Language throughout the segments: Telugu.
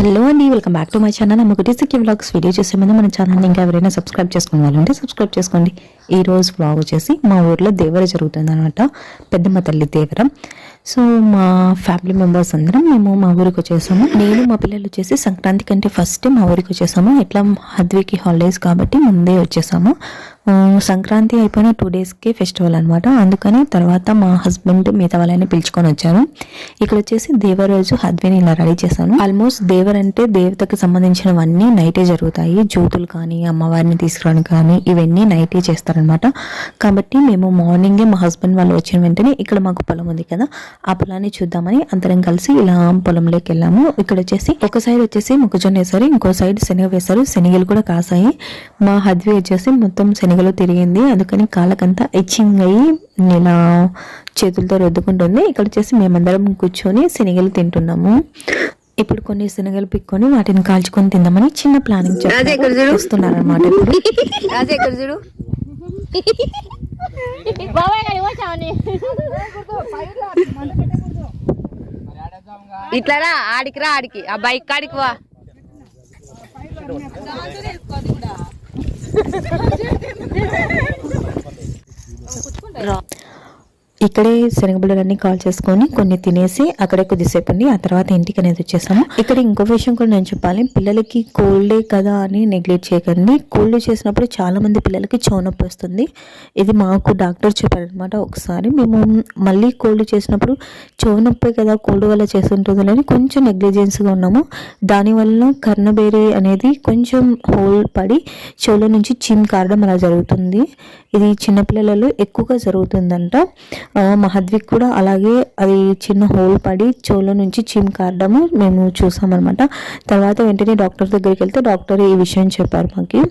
హలో అండి, welcome back to my channel. నమ్మకటి సిక్కి వ్లాగ్స్ వీడియో చూసే ముందు మన ఛానల్ని ఇంకా ఎవరైనా సబ్స్క్రైబ్ చేసుకోవాలంటే సబ్స్క్రైబ్ చేసుకోండి. ఈ రోజు వ్లాగ్ వచ్చేసి మా ఊర్లో దేవర జరుగుతుంది అనమాట, పెద్దమ్మ తల్లి దేవర. సో మా ఫ్యామిలీ మెంబర్స్ అందరం మేము మా ఊరికి వచ్చేసాము. నేను మా పిల్లలు వచ్చేసి సంక్రాంతి కంటే ఫస్ట్ మా ఊరికి వచ్చేసాము. ఎట్లా హద్వికి హాలిడేస్ కాబట్టి ముందే వచ్చేసాము. సంక్రాంతి అయిపోయిన 2 డేస్కి ఫెస్టివల్ అనమాట. అందుకని తర్వాత మా హస్బెండ్ మిగతా వాళ్ళని పిలుచుకొని వచ్చారు. ఇక్కడ వచ్చేసి దేవర రోజు హద్విని ఇలా రెడీ చేశాను. ఆల్మోస్ట్ దేవర అంటే దేవతకు సంబంధించినవన్నీ నైటే జరుగుతాయి. జ్యోతులు కానీ అమ్మవారిని తీసుకురావడం కానీ ఇవన్నీ నైటే చేస్తారనమాట. కాబట్టి మేము మార్నింగే మా హస్బెండ్ వాళ్ళు వచ్చిన వెంటనే ఇక్కడ మాకు పొలం ఉంది కదా, ఆ పొలాన్ని చూద్దామని అందరం కలిసి ఇలా పొలంలోకి వెళ్ళాము. ఇక్కడ వచ్చేసి ఒక సైడ్ వచ్చేసి మొక్కజొన్న వేసారు, ఇంకో సైడ్ శనగ వేశారు. శనగలు కూడా కాసాయి. మా హద్వి వచ్చేసి మొత్తం శనగలు తిరిగింది, అందుకని కాళ్ళకంతా ఇచ్చింగ్ అయ్యి ఇలా చేతులతో రుద్దుకుంటుంది. ఇక్కడ వచ్చేసి మేమందరం కూర్చొని శనగలు తింటున్నాము. ఇప్పుడు కొన్ని శనగలు పిక్కొని వాటిని కాల్చుకొని తిందామని చిన్న ప్లానింగ్ చేస్తున్నారనమాట. ఇప్పుడు ఇట్లా ఆడికి ఆ బైక్ కాడికి వా. ఇక్కడే శనగబిళ్ళలన్నీ కాల్ చేసుకొని కొన్ని తినేసి అక్కడే కొద్దిసేపు ఉండి ఆ తర్వాత ఇంటికి అనేది వచ్చేసాము. ఇక్కడ ఇంకో విషయం కూడా నేను చెప్పాలి, పిల్లలకి కోల్డే కదా అని నెగ్లెక్ట్ చేయకండి. కోల్డ్ చేసినప్పుడు చాలా మంది పిల్లలకి చెవు నొప్పి వస్తుంది. ఇది మాకు డాక్టర్ చెప్పారనమాట. ఒకసారి మేము మళ్ళీ కోల్డ్ చేసినప్పుడు చెవు నొప్పి కదా, కోల్డ్ వల్ల చేస్తుంటుంది అని కొంచెం నెగ్లిజెన్స్గా ఉన్నాము. దానివల్ల కర్ణబేరి అనేది కొంచెం హోల్ పడి చెవుల నుంచి చీమ్ కారడం అలా జరుగుతుంది. ఇది చిన్నపిల్లలలో ఎక్కువగా జరుగుతుందంట. మా హద్విక్ కూడా అలాగే అది చిన్న హోల్ పడి చెవుల నుంచి చీమ్ కారడము మేము చూసామన్నమాట. తర్వాత వెంటనే డాక్టర్ దగ్గరికి వెళ్తే డాక్టర్ ఈ విషయం చెప్పారు మాకు.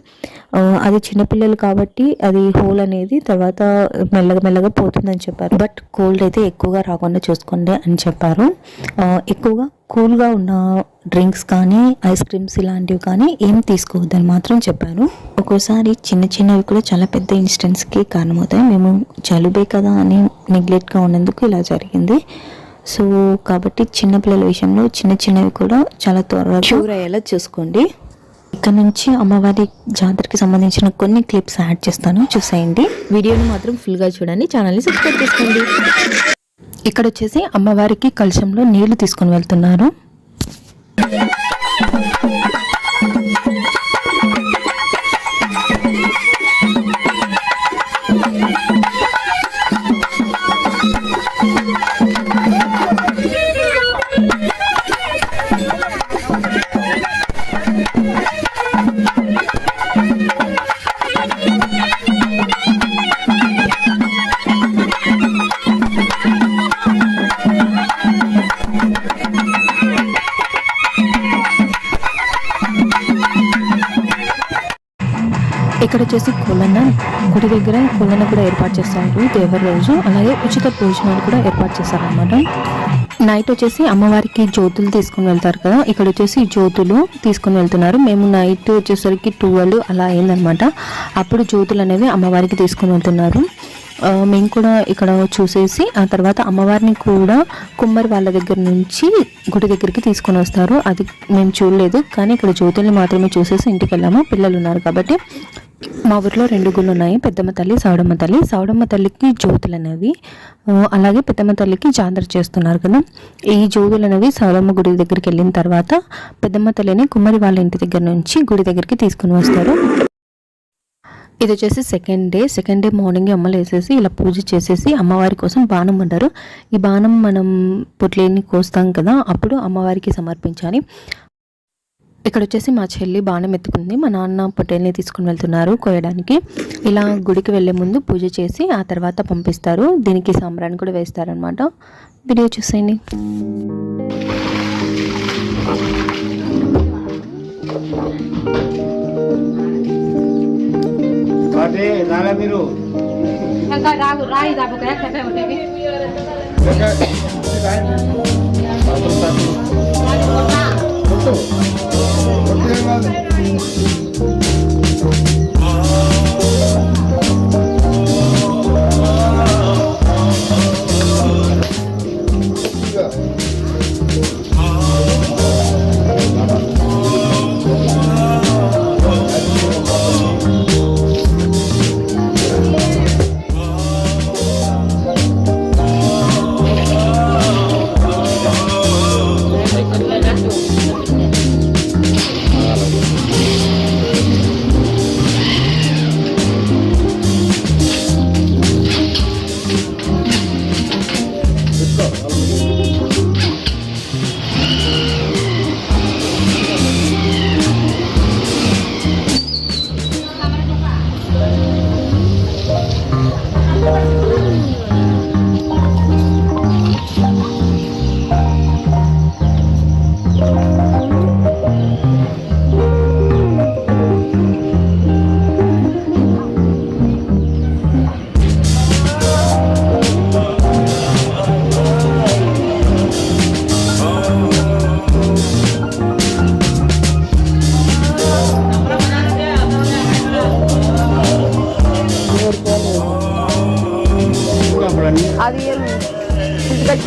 అది చిన్నపిల్లలు కాబట్టి అది హోల్ అనేది తర్వాత మెల్లగా పోతుందని చెప్పారు. బట్ కోల్డ్ అయితే ఎక్కువగా రాకుండా చూసుకోండి అని చెప్పారు. ఎక్కువగా కూల్గా ఉన్న డ్రింక్స్ కానీ ఐస్ క్రీమ్స్ ఇలాంటివి కానీ ఏం తీసుకోవద్దని మాత్రం చెప్పారు. ఒక్కోసారి చిన్నవి కూడా చాలా పెద్ద ఇన్సిడెంట్స్కి కారణమవుతాయి. మేము జలుబే కదా అని నెగ్లెక్ట్గా ఉన్నందుకు ఇలా జరిగింది. సో కాబట్టి చిన్నపిల్లల విషయంలో చిన్నవి కూడా చాలా త్వరగా క్యూర్ అయ్యేలా చూసుకోండి. ఇక్కడ నుంచి అమ్మవారి జాతరకి సంబంధించిన కొన్ని క్లిప్స్ యాడ్ చేస్తాను, చూసేయండి. వీడియోని మాత్రం ఫుల్గా చూడండి, ఛానల్ని సబ్స్క్రైబ్ చేసుకోండి. ఇక్కడ వచ్చేసి అమ్మవారికి కలశంలో నీళ్లు తీసుకొని వెళ్తున్నారు. ఇక్కడ వచ్చేసి గుడి దగ్గర కొలన్న కూడా ఏర్పాటు చేస్తారు దేవర రోజు. అలాగే ఉచిత భోజనాలు కూడా ఏర్పాటు చేస్తారనమాట. నైట్ వచ్చేసి అమ్మవారికి జ్యోతులు తీసుకుని వెళ్తారు కదా, ఇక్కడ వచ్చేసి జ్యోతులు తీసుకుని వెళ్తున్నారు. మేము నైట్ వచ్చేసరికి 12 అలా అయిందనమాట. అప్పుడు జ్యోతులు అనేవి అమ్మవారికి తీసుకుని వెళ్తున్నారు. మేము కూడా ఇక్కడ చూసేసి ఆ తర్వాత అమ్మవారిని కూడా కుమ్మరి వాళ్ళ దగ్గర నుంచి గుడి దగ్గరికి తీసుకొని వస్తారు. అది మేము చూడలేదు, కానీ ఇక్కడ జ్యోతుల్ని మాత్రమే చూసేసి ఇంటికి వెళ్ళాము. పిల్లలు ఉన్నారు కాబట్టి. మా ఊరిలో 2 గుళ్ళు ఉన్నాయి, పెద్దమ్మ తల్లి, సౌడమ్మ తల్లి. సౌడమ్మ తల్లికి జ్యోతులు అనేవి, అలాగే పెద్దమ్మ తల్లికి జాతర చేస్తున్నారు కదా. ఈ జ్యోతులు అనేవి సౌడమ్మ గుడి దగ్గరికి వెళ్ళిన తర్వాత పెద్దమ్మ తల్లిని కుమ్మరి వాళ్ళ ఇంటి దగ్గర నుంచి గుడి దగ్గరికి తీసుకొని వస్తారు. ఇది వచ్చేసి సెకండ్ డే మార్నింగ్ అమ్మలు వేసేసి ఇలా పూజ చేసేసి అమ్మవారి కోసం బాణం అంటారు. ఈ బాణం మనం పొట్లేని కోస్తాం కదా, అప్పుడు అమ్మవారికి సమర్పించాలి. ఇక్కడ వచ్చేసి మా చెల్లి బాణం ఎత్తుకుంది, మా నాన్న పొట్టేల్ని తీసుకుని వెళ్తున్నారు కోయడానికి. ఇలా గుడికి వెళ్ళే ముందు పూజ చేసి ఆ తర్వాత పంపిస్తారు. దీనికి సాంబ్రాణి కూడా వేస్తారనమాట. వీడియో చూసేయండి. మీరు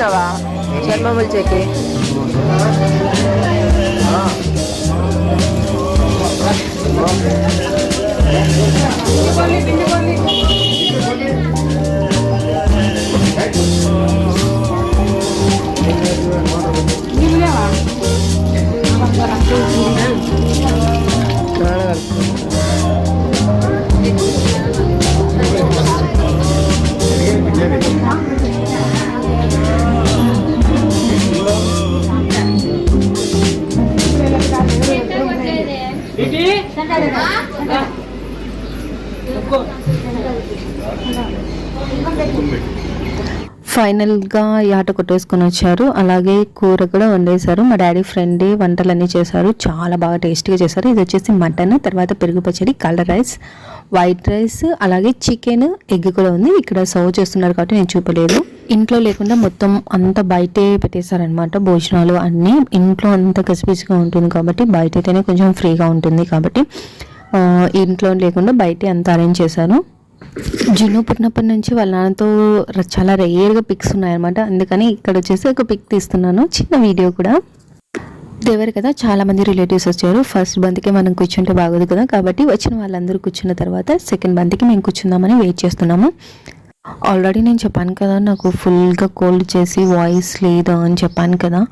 చూసినావా చర్మములు చెక్కి ఫైనల్గా ఈ ఆట కొట్టేసుకొని వచ్చారు. అలాగే కూర కూడా వండేశారు. మా డాడీ ఫ్రెండ్ వంటలన్నీ చేశారు, చాలా బాగా టేస్టీగా చేశారు. ఇది వచ్చేసి మటన్, తర్వాత పెరుగు పచ్చడి, కలర్ రైస్, వైట్ రైస్, అలాగే చికెన్, ఎగ్ కూడా ఉంది. ఇక్కడ సర్వ్ చేస్తున్నారు కాబట్టి నేను చూపలేదు. ఇంట్లో లేకుండా మొత్తం అంతా బయటే పెట్టేశారనమాట. భోజనాలు అన్నీ ఇంట్లో అంతా గజిబిజిగా ఉంటుంది కాబట్టి బయట అయితేనే కొంచెం ఫ్రీగా ఉంటుంది కాబట్టి ఇంట్లో లేకుండా బయటే అంతా అరేంజ్ చేశాను. జున్ను పుట్టినప్పటి నుంచి వాళ్ళ నాన్నతో చాలా రేర్గా పిక్స్ ఉన్నాయన్నమాట. అందుకని ఇక్కడ వచ్చేసి ఒక పిక్ తీస్తున్నాను, చిన్న వీడియో కూడా. దేవరు కదా, చాలా మంది రిలేటివ్స్ వచ్చారు. ఫస్ట్ బంతికి మనం కూర్చుంటే బాగోదు కదా, కాబట్టి వచ్చిన వాళ్ళందరూ కూర్చున్న తర్వాత సెకండ్ బంతికి మేము కూర్చుందామని వెయిట్ చేస్తున్నాము. ఆల్రెడీ నేను చెప్పాను కదా, నాకు ఫుల్గా కోల్డ్ చేసి వాయిస్ లేదా అని చెప్పాను కదా.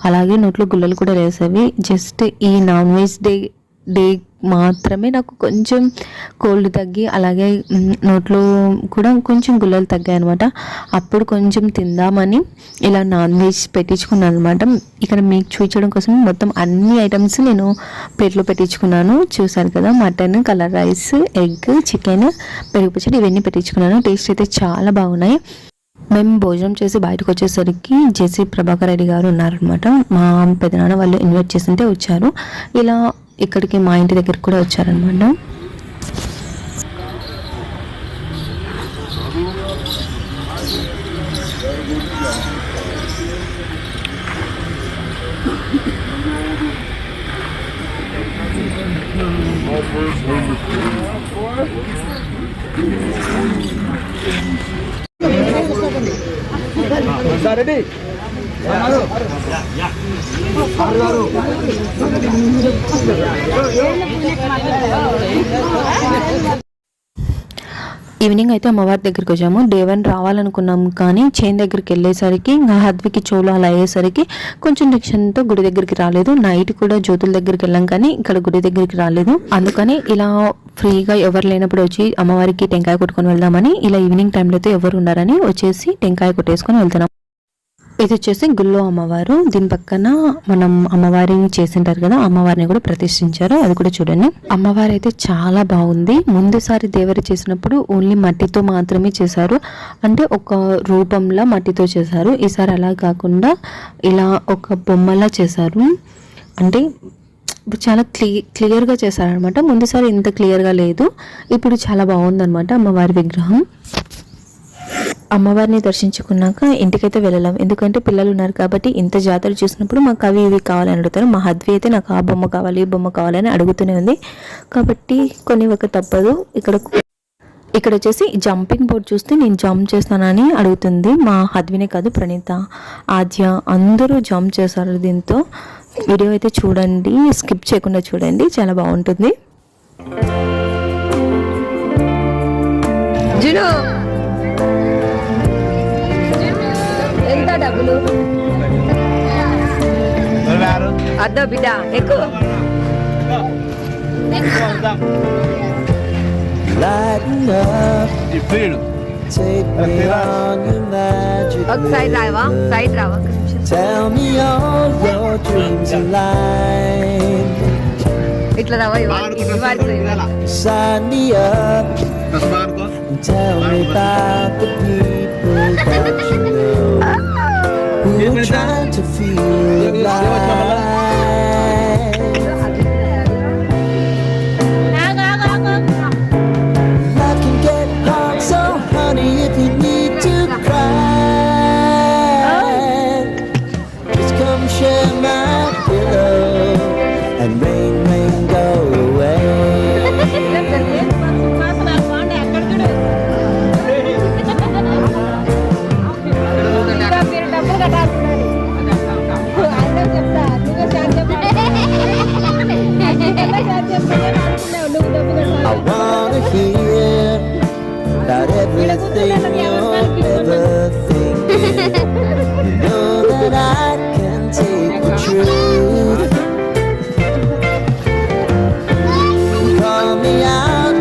అలాగే నోట్లో గుల్లలు కూడా వేసేవి. జస్ట్ ఈ నాన్ వెజ్ డే మాత్రమే నాకు కొంచెం కోల్డ్ తగ్గి అలాగే నోట్లో కూడా కొంచెం గుల్లలు తగ్గాయి అనమాట. అప్పుడు కొంచెం తిందామని ఇలా నాన్ వెజ్ పెట్టించుకున్నాను అనమాట. ఇక్కడ మీకు చూపించడం కోసం మొత్తం అన్ని ఐటమ్స్ నేను ప్లేట్లో పెట్టించుకున్నాను. చూసారు కదా, mutton, colour rice, egg, chicken, పెరుగు పచ్చడి ఇవన్నీ పెట్టించుకున్నాను. టేస్ట్ అయితే చాలా బాగున్నాయి. మేము భోజనం చేసి బయటకు వచ్చేసరికి జేసీ ప్రభాకర్ రెడ్డి గారు ఉన్నారనమాట. మా పెదనాన్న వాళ్ళు ఇన్వైట్ చేస్తుంటే వచ్చారు. ఇలా ఇక్కడికి మా ఇంటి దగ్గరికి కూడా వచ్చారనమాట. ఈవినింగ్ అయితే అమ్మవారి దగ్గరికి వచ్చాము. డే 1 రావాలనుకున్నాము, కానీ చేన్ దగ్గరికి వెళ్ళేసరికి ఇంకా హద్వికి చోలు అలా అయ్యేసరికి కొంచెం టెన్షన్తో గుడి దగ్గరికి రాలేదు. నైట్ కూడా జ్యోతుల దగ్గరికి వెళ్ళాం, కానీ ఇక్కడ గుడి దగ్గరికి రాలేదు. అందుకని ఇలా ఫ్రీగా ఎవరు లేనప్పుడు వచ్చి అమ్మవారికి టెంకాయ కొట్టుకొని వెళ్దామని, ఇలా ఈవినింగ్ టైంలో అయితే ఎవరు ఉన్నారని వచ్చేసి టెంకాయ కొట్టేసుకొని వెళ్తున్నాం. ఇది వచ్చేసి గుళ్ళో అమ్మవారు. దీని పక్కన మనం అమ్మవారిని చేసింటారు కదా, అమ్మవారిని కూడా ప్రతిష్ఠించారు. అది కూడా చూడండి. అమ్మవారి అయితే చాలా బాగుంది. ముందుసారి దేవరి చేసినప్పుడు ఓన్లీ మట్టితో మాత్రమే చేశారు, అంటే ఒక రూపంలో మట్టితో చేశారు. ఈసారి అలా కాకుండా ఇలా ఒక బొమ్మలా చేశారు. అంటే ఇప్పుడు చాలా క్లియర్గా చేశారనమాట. ముందుసారి ఇంత క్లియర్గా లేదు, ఇప్పుడు చాలా బాగుందనమాట అమ్మవారి విగ్రహం. అమ్మవారిని దర్శించుకున్నాక ఇంటికైతే వెళ్ళలేం, ఎందుకంటే పిల్లలు ఉన్నారు కాబట్టి. ఇంత జాతర చూసినప్పుడు మాకు అవి ఇవి కావాలని అడుగుతారు. మా హద్వి అయితే నాకు ఆ బొమ్మ కావాలి, ఈ బొమ్మ కావాలని అడుగుతూనే ఉంది కాబట్టి కొన్ని ఒక తప్పదు. ఇక్కడ వచ్చేసి జంపింగ్ బోర్డ్ చూస్తే నేను జంప్ చేస్తానని అడుగుతుంది. మా హద్వినే కాదు, ప్రణీత, ఆద్య అందరూ జంప్ చేశారు. దీంతో వీడియో అయితే చూడండి, స్కిప్ చేయకుండా చూడండి, చాలా బాగుంటుంది. ఎంత డబ్బులు అద్దో బిడ్డ ఎక్కువ ఒక సైడ్ రావా, సైడ్ రావా. ఇట్లా రావా, tell me about the people that you know who are trying to feel alive. Life can get hard, so honey, if you need to cry, just come share my pillow and rain, rain, go away. thing you're ever thinking. You know that I can take the truth. Call me out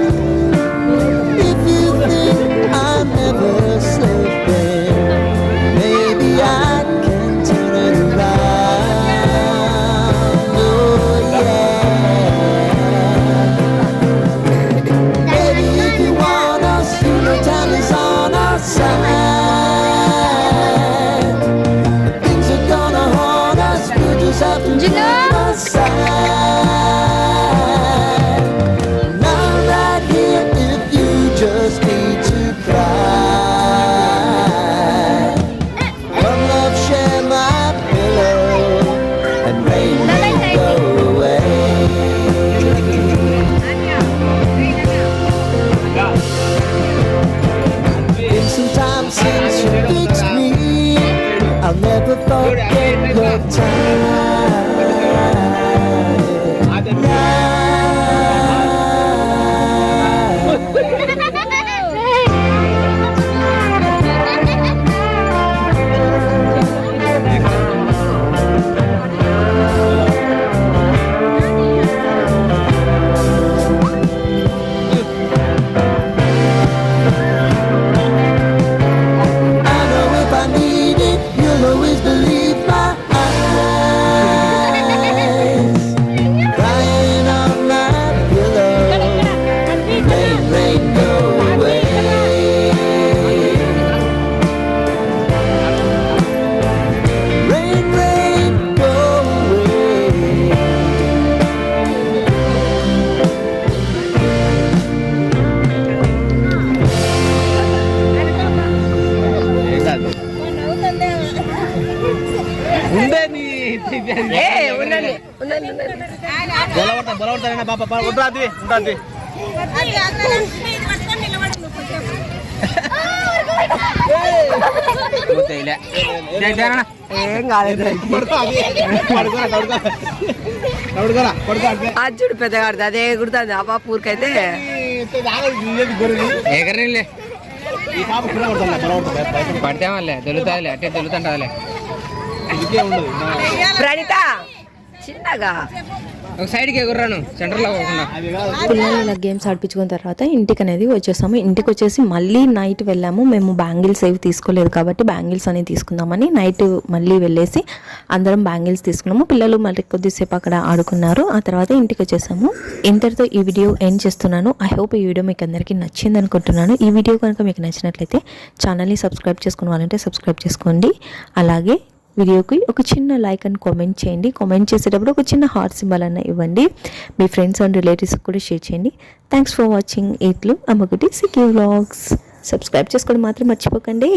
if you think I'm never sleeping. Maybe I can turn it around. Oh yeah. Baby, if you want us, you know time is on our side. Things are gonna haunt us, we'll just have to look aside. Now right here, if you just need to cry, come love, share my pillow, and rain may go away. Been some time since you fixed me. I'll never forget your I know if I need it, you'll always believe my eyes. Crying on my pillow, rain, rain, go away. Rain, rain, go away. ఉండే నీ బొలవడతానే పాప ఉంటుంది ఉంటుంది ఏం కాలేదు అది చూడు పెద్దగా ఆడుతుంది అదే కుడుతుంది ఆ పాప ఊరికైతే ఎగరనిలే పడితే మళ్ళీ దొరుకుతుందిలే అట్టే దొరుకుతుంటదిలే ప్రణిత చిన్నగా ఒక సైడ్కి ఎగుర్రాను సెంటర్లో పోకుండా పిల్లలు ఇలా గేమ్స్ ఆడిపించుకున్న తర్వాత ఇంటికి అనేది వచ్చేసాము. ఇంటికి వచ్చేసి మళ్ళీ నైట్ వెళ్ళాము. మేము బ్యాంగిల్స్ ఏవి తీసుకోలేదు కాబట్టి బ్యాంగిల్స్ అనేవి తీసుకుందామని నైట్ మళ్ళీ వెళ్ళేసి అందరం బ్యాంగిల్స్ తీసుకున్నాము. పిల్లలు మళ్ళీ కొద్దిసేపు అక్కడ ఆడుకున్నారు. ఆ తర్వాత ఇంటికి వచ్చేసాము. ఇంతటితో ఈ వీడియో ఎండ్ చేస్తున్నాను. ఐ హోప్ ఈ వీడియో మీకు అందరికీ నచ్చింది అనుకుంటున్నాను. ఈ వీడియో కనుక మీకు నచ్చినట్లయితే ఛానల్ని సబ్స్క్రైబ్ చేసుకుని వాళ్ళంటే సబ్స్క్రైబ్ చేసుకోండి. అలాగే వీడియోకి ఒక చిన్న లైక్ అండ్ కామెంట్ చేయండి. కామెంట్ చేసేటప్పుడు ఒక చిన్న హార్ట్ సింబల్ అన్న ఇవ్వండి. మీ ఫ్రెండ్స్ అండ్ రిలేటివ్స్కి కూడా షేర్ చేయండి. Thanks for watching. ఇట్లు అమ్మగుటి సిక్కి వ్లాగ్స్. సబ్స్క్రైబ్ చేసుకోవడం మాత్రం మర్చిపోకండి.